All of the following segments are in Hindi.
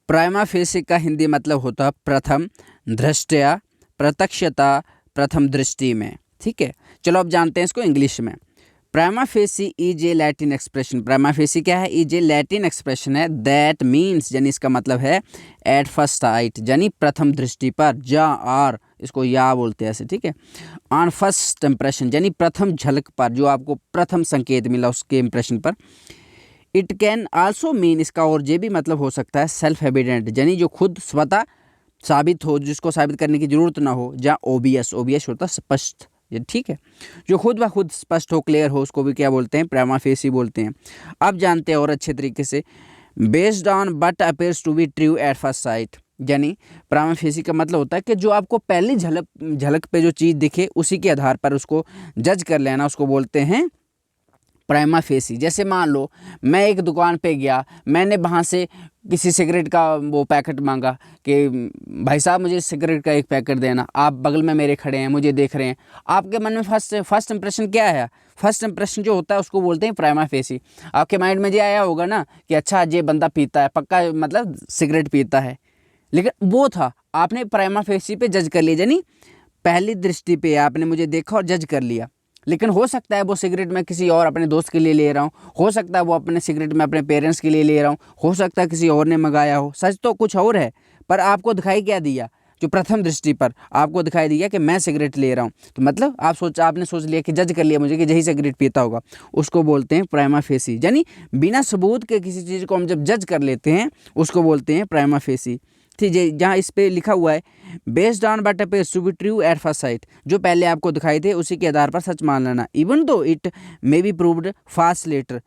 प्राइमा फेसी का हिंदी मतलब होता है प्रथम दृष्टया, प्रत्यक्षता, प्रथम दृष्टि में। ठीक है, चलो अब जानते हैं इसको इंग्लिश में। Prima facie is a Latin expression. Prima facie क्या है? इज ए लैटिन एक्सप्रेशन है दैट मीन्स, यानी इसका मतलब है एट फर्स्ट साइट, यानी प्रथम दृष्टि पर, जा आर इसको या बोलते हैं ऐसे। ठीक है, ऑन फर्स्ट इंप्रेशन यानी प्रथम झलक पर, जो आपको प्रथम संकेत मिला उसके इंप्रेशन पर। इट कैन आल्सो मीन, इसका और ये भी मतलब हो सकता है सेल्फ एविडेंट, यानी जो खुद स्वतः साबित हो, जिसको साबित करने की जरूरत ना हो। जहाँ ओबियस, ओबियस होता है स्पष्ट, ये ठीक है, जो खुद ब खुद स्पष्ट हो, क्लियर हो, उसको भी क्या बोलते हैं? प्राइमा फेसी बोलते हैं। अब जानते हैं और अच्छे तरीके से, based on but appears to be true at first sight, यानी प्राइमा फेसी का मतलब होता है कि जो आपको पहली झलक पे जो चीज़ दिखे उसी के आधार पर उसको जज कर लेना, उसको बोलते हैं प्राइमा फेसी। जैसे मान लो मैं एक दुकान पे गया, मैंने वहाँ से किसी सिगरेट का वो पैकेट मांगा कि भाई साहब मुझे सिगरेट का एक पैकेट देना। आप बगल में मेरे खड़े हैं, मुझे देख रहे हैं। आपके मन में फर्स्ट इंप्रेशन क्या है? फर्स्ट इंप्रेशन जो होता है उसको बोलते हैं प्राइमा फेसी। आपके माइंड में ये आया होगा ना कि अच्छा ये बंदा पीता है, पक्का मतलब सिगरेट पीता है। लेकिन वो था, आपने प्राइमा फेसी पे जज कर लिया, यानी पहली दृष्टि पे आपने मुझे देखा और जज कर लिया। लेकिन हो सकता है वो सिगरेट मैं किसी और अपने दोस्त के लिए ले रहा हूँ, हो सकता है वो अपने सिगरेट मैं अपने पेरेंट्स के लिए ले रहा हूँ, हो सकता है किसी और ने मंगाया हो। सच तो कुछ और है, पर आपको दिखाई क्या दिया? जो प्रथम दृष्टि पर आपको दिखाई दिया कि मैं सिगरेट ले रहा हूँ, तो मतलब आपने सोच लिया कि जज कर लिया मुझे कि यही सिगरेट पीता होगा। उसको बोलते हैं प्राइमा फेसी, यानी बिना सबूत के किसी चीज़ को हम जब जज कर लेते हैं उसको बोलते हैं प्राइमा फेसी। ठीक है, जहाँ इस पे लिखा हुआ है based on but appears to be true at first sight, जो पहले आपको दिखाई दे उसी के आधार पर सच मान लेना, even though it may be proved fast later,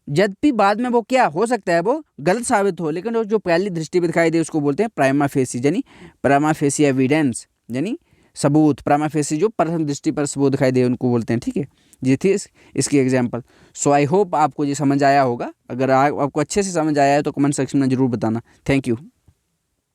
यद्यपि बाद में वो क्या हो सकता है, वो गलत साबित हो, लेकिन जो पहली दृष्टि पे दिखाई दे उसको बोलते हैं प्राइमा फेसी, यानी प्राइमा फेसी एविडेंस, यानी सबूत। प्राइमा फेसी जो प्रथम दृष्टि पर सबूत दिखाई दे उनको बोलते हैं। ठीक है, ये थी इसकी एग्जाम्पल। सो आई होप आपको ये समझ आया होगा। अगर आपको अच्छे से समझ आया है तो कमेंट सेक्शन में ज़रूर बताना। Thank you.